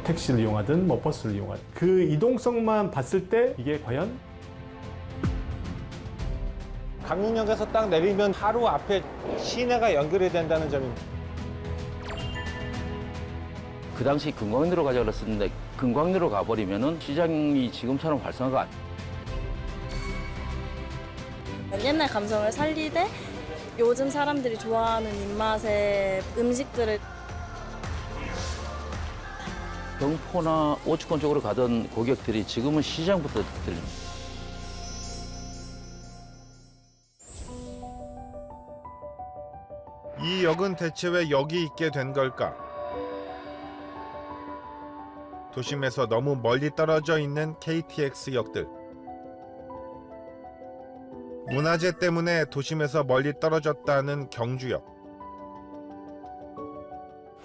택시를 이용하든 뭐 버스를 이용하든 그 이동성만 봤을 때 이게 과연 강릉역에서 딱 내리면 하루 앞에 시내가 연결이 된다는 점입니다. 그 당시 금광로로 가자고 그랬었는데 금광로로 가버리면은 시장이 지금처럼 활성화가 안 옛날 감성을 살리되 요즘 사람들이 좋아하는 입맛의 음식들을 경포나 오죽헌 쪽으로 가던 고객들이 지금은 시장부터 들립니다. 이 역은 대체 왜 여기 있게 된 걸까? 도심에서 너무 멀리 떨어져 있는 KTX 역들. 문화재 때문에 도심에서 멀리 떨어졌다는 경주역.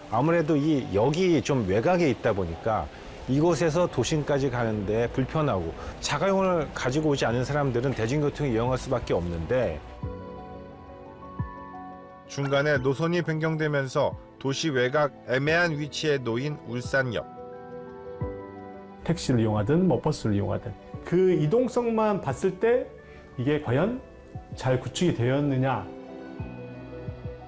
아무래도 이 역이 좀 외곽에 있다 보니까 이곳에서 도심까지 가는데 불편하고 자가용을 가지고 오지 않은 사람들은 대중교통을 이용할 수밖에 없는데 중간에 노선이 변경되면서 도시 외곽 애매한 위치에 놓인 울산역. 택시를 이용하든 뭐 버스를 이용하든 그 이동성만 봤을 때 이게 과연 잘 구축이 되었느냐.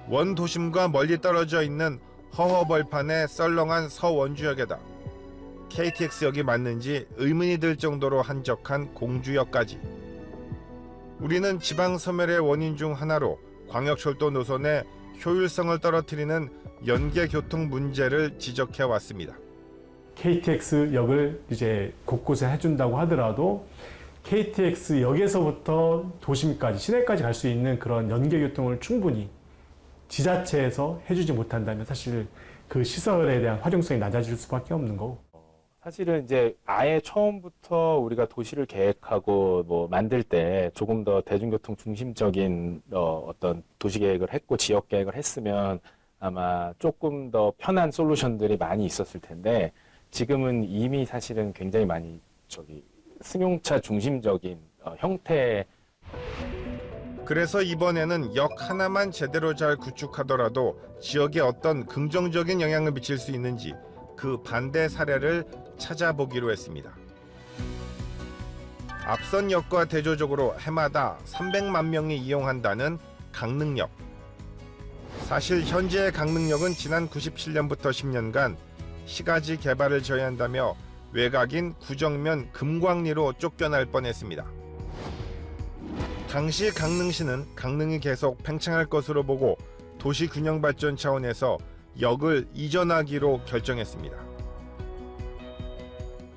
원도심과 멀리 떨어져 있는 허허벌판의 썰렁한 서원주역에다 KTX역이 맞는지 의문이 들 정도로 한적한 공주역까지. 우리는 지방 소멸의 원인 중 하나로 광역철도 노선의 효율성을 떨어뜨리는 연계교통 문제를 지적해 왔습니다. KTX역을 이제 곳곳에 해준다고 하더라도 KTX역에서부터 도심까지 시내까지 갈 수 있는 그런 연계교통을 충분히 지자체에서 해주지 못한다면 사실 그 시설에 대한 활용성이 낮아질 수밖에 없는 거고. 사실은 이제 아예 처음부터 우리가 도시를 계획하고 뭐 만들 때 조금 더 대중교통 중심적인 어떤 도시 계획을 했고 지역 계획을 했으면 아마 조금 더 편한 솔루션들이 많이 있었을 텐데 지금은 이미 사실은 굉장히 많이 승용차 중심적인 형태. 그래서 이번에는 역 하나만 제대로 잘 구축하더라도 지역에 어떤 긍정적인 영향을 미칠 수 있는지 그 반대 사례를 찾아보기로 했습니다. 앞선 역과 대조적으로 해마다 300만 명이 이용한다는 강릉역. 사실 현재의 강릉역은 지난 97년부터 10년간 시가지 개발을 저해한다며 외곽인 구정면 금광리로 쫓겨날 뻔했습니다. 당시 강릉시는 강릉이 계속 팽창할 것으로 보고 도시 균형 발전 차원에서 역을 이전하기로 결정했습니다.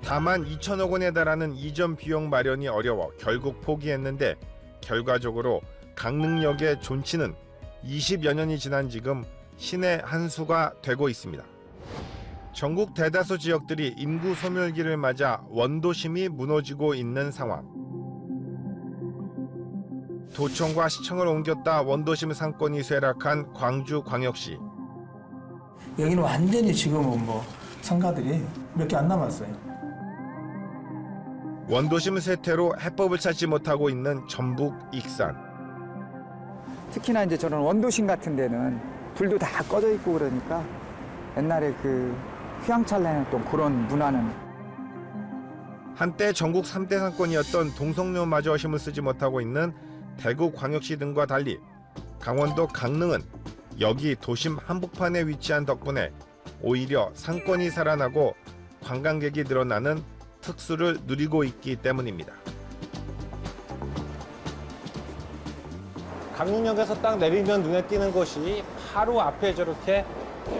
다만 2천억 원에 달하는 이전 비용 마련이 어려워 결국 포기했는데 결과적으로 강릉역의 존치는 20여 년이 지난 지금 신의 한 수가 되고 있습니다. 전국 대다수 지역들이 인구 소멸기를 맞아 원도심이 무너지고 있는 상황. 도청과 시청을 옮겼다 원도심 상권이 쇠락한 광주광역시. 여기는 완전히 지금은 뭐 상가들이 몇 개 안 남았어요. 원도심 쇠퇴로 해법을 찾지 못하고 있는 전북 익산. 특히나 이제 저런 원도심 같은 데는 불도 다 꺼져 있고 그러니까 옛날에 그 휘황찬란했던 그런 문화는. 한때 전국 3대 상권이었던 동성로마저 힘을 쓰지 못하고 있는 대구광역시 등과 달리 강원도 강릉은 여기 도심 한복판에 위치한 덕분에 오히려 상권이 살아나고 관광객이 늘어나는 특수를 누리고 있기 때문입니다. 강릉역에서 딱 내리면 눈에 띄는 것이 바로 앞에 저렇게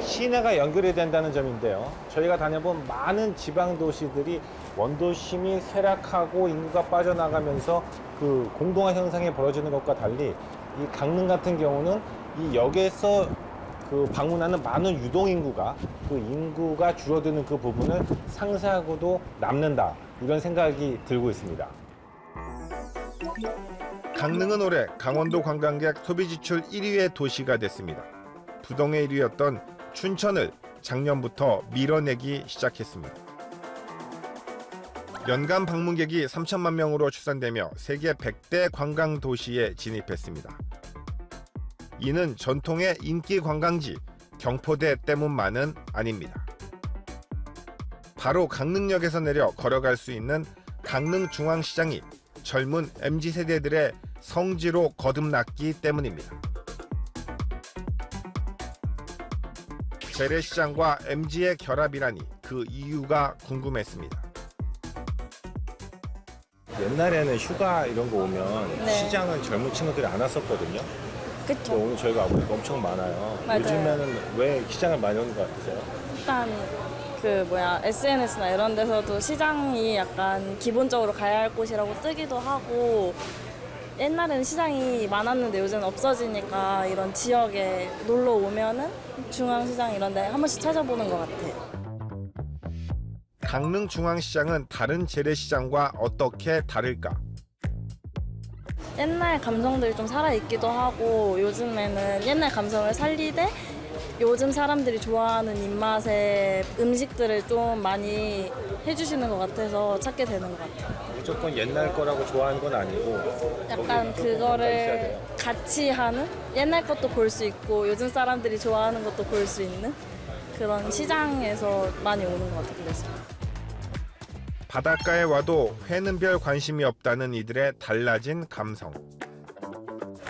시내가 연결이 된다는 점인데요. 저희가 다녀본 많은 지방 도시들이 원도심이 쇠락하고 인구가 빠져나가면서 그 공동화 현상이 벌어지는 것과 달리 이 강릉 같은 경우는 이 역에서 그 방문하는 많은 유동 인구가 그 인구가 줄어드는 그 부분을 상쇄하고도 남는다, 이런 생각이 들고 있습니다. 강릉은 올해 강원도 관광객 소비 지출 1위의 도시가 됐습니다. 부동의 1위였던 춘천을 작년부터 밀어내기 시작했습니다. 연간 방문객이 3천만 명으로 추산되며 세계 100대 관광 도시에 진입했습니다. 이는 전통의 인기 관광지 경포대 때문만은 아닙니다. 바로 강릉역에서 내려 걸어갈 수 있는 강릉중앙시장이 젊은 MZ세대들의 성지로 거듭났기 때문입니다. 재래시장과 MZ의 결합이라니 그 이유가 궁금했습니다. 옛날에는 휴가 이런 거 오면 네. 시장은 젊은 친구들이 안 왔었거든요. 근데 그쵸. 오늘 저희가 와보니까 엄청 많아요. 맞아요. 요즘에는 왜 시장을 많이 오는 것 같으세요? 일단 SNS나 이런 데서도 시장이 약간 기본적으로 가야 할 곳이라고 뜨기도 하고 옛날에는 시장이 많았는데 요새는 없어지니까 이런 지역에 놀러 오면은 중앙시장 이런 데 한 번씩 찾아보는 것 같아요. 강릉중앙시장은 다른 재래시장과 어떻게 다를까? 옛날 감성들이 좀 살아있기도 하고 요즘에는 옛날 감성을 살리되 요즘 사람들이 좋아하는 입맛의 음식들을 좀 많이 해주시는 것 같아서 찾게 되는 것 같아요. 무조건 옛날 거라고 좋아하는 건 아니고 약간 그거를 같이 하는 옛날 것도 볼 수 있고 요즘 사람들이 좋아하는 것도 볼 수 있는 그런 시장에서 많이 오는 것 같아요. 그래서. 바닷가에 와도 회는 별 관심이 없다는 이들의 달라진 감성.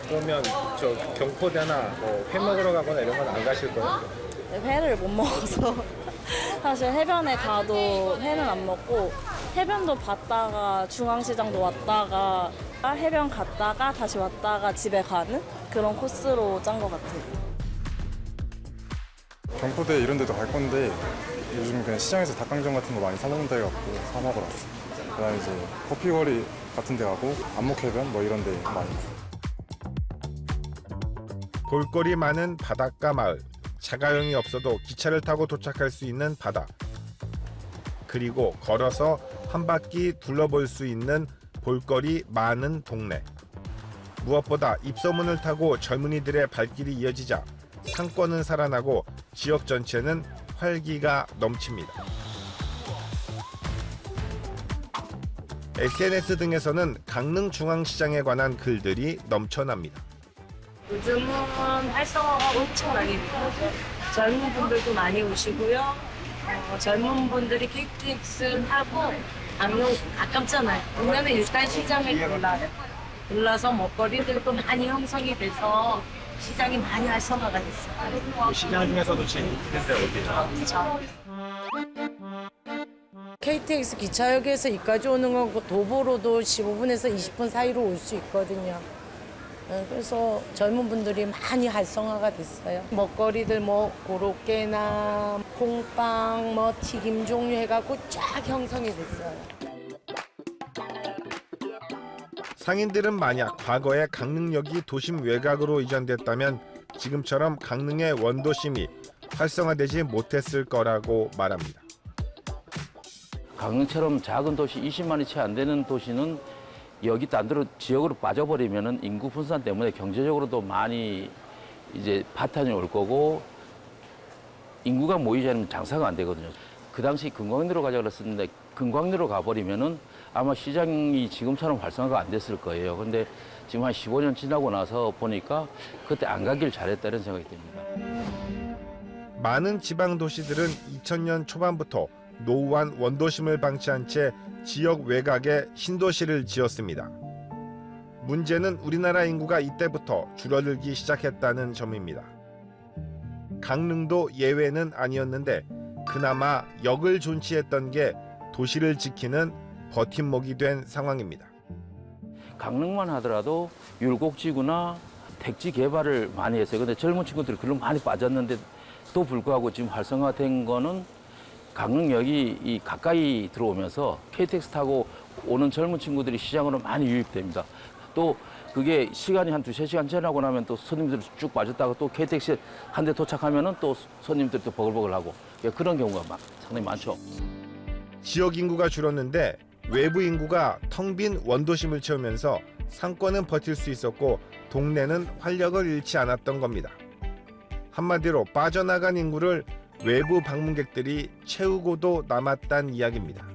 그러면 저 경포대나 뭐 회 먹으러 가거나 이런 건 안 가실 거예요? 회를 못 먹어서 사실 해변에 가도 회는 안 먹고 해변도 봤다가 중앙시장도 왔다가 해변 갔다가 다시 왔다가 집에 가는 그런 코스로 짠 것 같아요. 경포대 이런 데도 갈 건데 요즘 그냥 시장에서 닭강정 같은 거 많이 사 먹는 데 갖고 사 먹으러 왔어. 그다음에 이제 커피거리 같은 데 가고 안목해변 뭐 이런 데 많이. 볼거리 많은 바닷가 마을. 자가용이 없어도 기차를 타고 도착할 수 있는 바다. 그리고 걸어서 한 바퀴 둘러볼 수 있는 볼거리 많은 동네. 무엇보다 입소문을 타고 젊은이들의 발길이 이어지자 상권은 살아나고 지역 전체는 활기가 넘칩니다. SNS 등에서는 강릉중앙시장에 관한 글들이 넘쳐납니다. 요즘은 활성화가 엄청 많이 되고 젊은 분들도 많이 오시고요. 젊은 분들이 KTX 타고 강릉 가깝잖아요. 오면은 일단 시장을 둘러서 먹거리들도 많이 형성이 돼서 시장이 많이 활성화가 됐어요. 시장 중에서도 제일 힘든데 어디예요? 그렇죠. KTX 기차역에서 이까지 오는 건 도보로도 15분에서 20분 사이로 올 수 있거든요. 그래서 젊은 분들이 많이 활성화가 됐어요. 먹거리들 뭐 고로케나 콩빵, 뭐 튀김 종류 해갖고 쫙 형성이 됐어요. 상인들은 만약 과거에 강릉역이 도심 외곽으로 이전됐다면 지금처럼 강릉의 원도심이 활성화되지 못했을 거라고 말합니다. 강릉처럼 작은 도시 20만이 채 안 되는 도시는 여기 딴 데로 지역으로 빠져버리면은 인구 분산 때문에 경제적으로도 많이 이제 파탄이 올 거고 인구가 모이지 않으면 장사가 안 되거든요. 그 당시 금광리로 가자 그랬었는데 금광리로 가버리면은 아마 시장이 지금처럼 활성화가 안 됐을 거예요. 근데 지금 한 15년 지나고 나서 보니까 그때 안 가길 잘했다는 생각이 듭니다. 많은 지방 도시들은 2000년 초반부터 노후한 원도심을 방치한 채 지역 외곽에 신도시를 지었습니다. 문제는 우리나라 인구가 이때부터 줄어들기 시작했다는 점입니다. 강릉도 예외는 아니었는데 그나마 역을 존치했던 게 도시를 지키는 버팀목이 된 상황입니다. 강릉만 하더라도 율곡지구나 택지 개발을 많이 했어요. 근데 젊은 친구들이 그런 많이 빠졌는데 또 불구하고 지금 활성화된 거는 강릉역이 이 가까이 들어오면서 KTX 타고 오는 젊은 친구들이 시장으로 많이 유입됩니다. 또 그게 시간이 한 2-3시간 지나고 나면 또 손님들이 쭉 빠졌다가 또 KTX 한 대 도착하면은 또 손님들이 또 버글버글하고 그런 경우가 상당히 많죠. 지역 인구가 줄었는데 외부 인구가 텅 빈 원도심을 채우면서 상권은 버틸 수 있었고 동네는 활력을 잃지 않았던 겁니다. 한마디로 빠져나간 인구를 외부 방문객들이 채우고도 남았단 이야기입니다.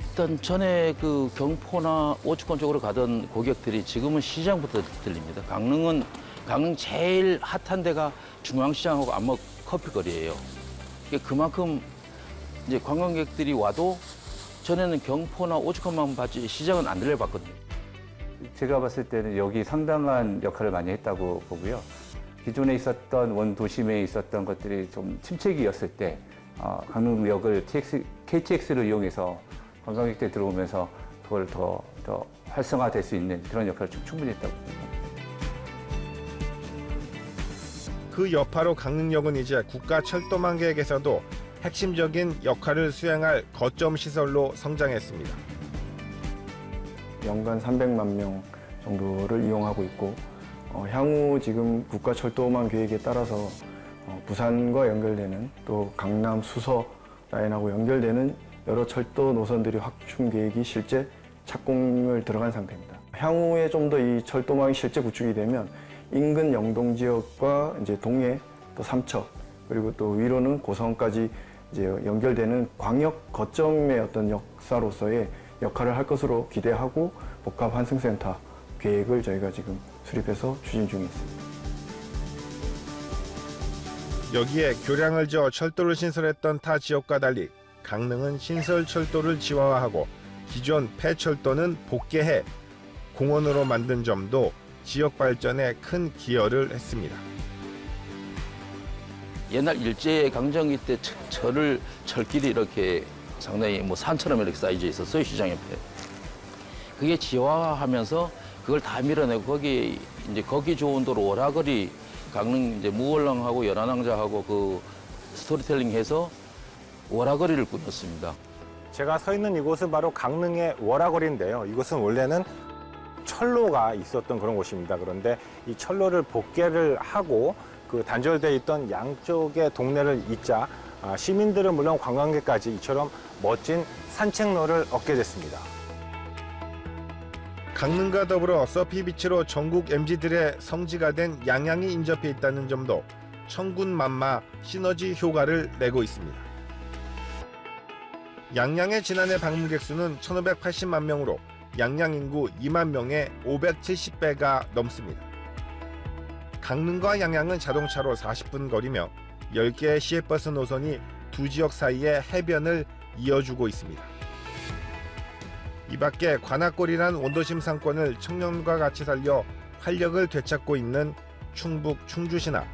일단 전에 그 경포나 오죽권 쪽으로 가던 고객들이 지금은 시장부터 들립니다. 강릉 제일 핫한 데가 중앙시장하고 안목 커피거리예요. 그만큼 이제 관광객들이 와도 전에는 경포나 오죽헌만 봤지 시장은 안 들려봤거든요. 제가 봤을 때는 여기 상당한 역할을 많이 했다고 보고요. 기존에 있었던 원도심에 있었던 것들이 좀 침체기였을 때 강릉역을 KTX를 이용해서 관광객들이 들어오면서 그걸 더 활성화될 수 있는 그런 역할을 충분히 했다고 봅니다. 그 여파로 강릉역은 이제 국가철도망 계획에서도 핵심적인 역할을 수행할 거점 시설로 성장했습니다. 연간 300만 명 정도를 이용하고 있고 향후 지금 국가철도망 계획에 따라서 부산과 연결되는 또 강남 수서 라인하고 연결되는 여러 철도 노선들이 확충 계획이 실제 착공을 들어간 상태입니다. 향후에 좀 더 이 철도망이 실제 구축이 되면 인근 영동 지역과 이제 동해 또 삼척 그리고 또 위로는 고성까지 이제 연결되는 광역 거점의 어떤 역사로서의 역할을 할 것으로 기대하고 복합 환승센터 계획을 저희가 지금 수립해서 추진 중에 있습니다. 여기에 교량을 저어 철도를 신설했던 타 지역과 달리 강릉은 신설 철도를 지화하고 기존 폐철도는 복개해 공원으로 만든 점도 지역 발전에 큰 기여를 했습니다. 옛날 일제강점기 때 철길이 이렇게 상당히 뭐 산처럼 이렇게 쌓여져 있었어요, 시장 옆에. 그게 지화하면서 그걸 다 밀어내고 거기 좋은 도로 오라거리 강릉 이제 무월랑하고 연안항자하고 그 스토리텔링 해서 오라거리를 꾸몄습니다. 제가 서 있는 이곳은 바로 강릉의 워라거리인데요. 이곳은 원래는 철로가 있었던 그런 곳입니다. 그런데 이 철로를 복개를 하고 그 단절돼 있던 양쪽의 동네를 잇자 시민들은 물론 관광객까지 이처럼 멋진 산책로를 얻게 됐습니다. 강릉과 더불어 서피비치로 전국 MZ들의 성지가 된 양양이 인접해 있다는 점도 천군만마 시너지 효과를 내고 있습니다. 양양의 지난해 방문객 수는 1,580만 명으로 양양 인구 2만 명의 570배가 넘습니다. 강릉과 양양은 자동차로 40분 거리며 10개의 시외버스 노선이 두 지역 사이의 해변을 이어주고 있습니다. 이 밖에 관악골이란 원도심 상권을 청년과 같이 살려 활력을 되찾고 있는 충북 충주시나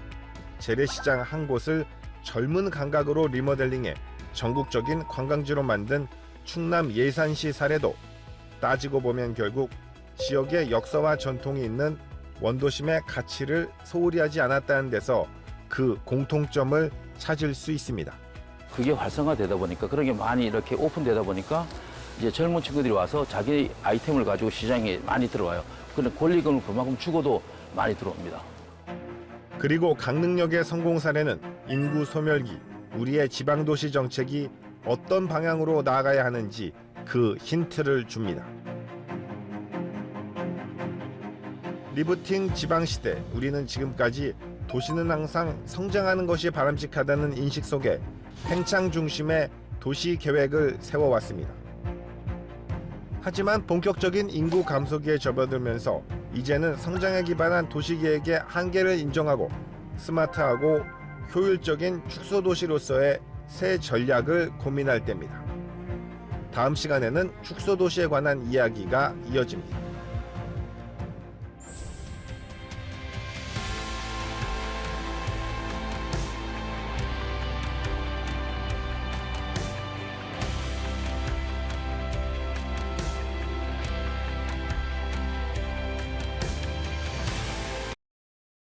재래시장 한 곳을 젊은 감각으로 리모델링해 전국적인 관광지로 만든 충남 예산시 사례도 따지고 보면 결국 지역의 역사와 전통이 있는 원도심의 가치를 소홀히 하지 않았다는 데서 그 공통점을 찾을 수 있습니다. 그게 활성화되다 보니까 그런 게 많이 이렇게 오픈되다 보니까 이제 젊은 친구들이 와서 자기 아이템을 가지고 시장에 많이 들어와요. 그런데 권리금을 그만큼 주고도 많이 들어옵니다. 그리고 강릉역의 성공 사례는 인구 소멸기, 우리의 지방도시 정책이 어떤 방향으로 나아가야 하는지 그 힌트를 줍니다. 리부팅 지방시대, 우리는 지금까지 도시는 항상 성장하는 것이 바람직하다는 인식 속에 팽창 중심의 도시 계획을 세워왔습니다. 하지만 본격적인 인구 감소기에 접어들면서 이제는 성장에 기반한 도시계획의 한계를 인정하고 스마트하고 효율적인 축소도시로서의 새 전략을 고민할 때입니다. 다음 시간에는 축소도시에 관한 이야기가 이어집니다.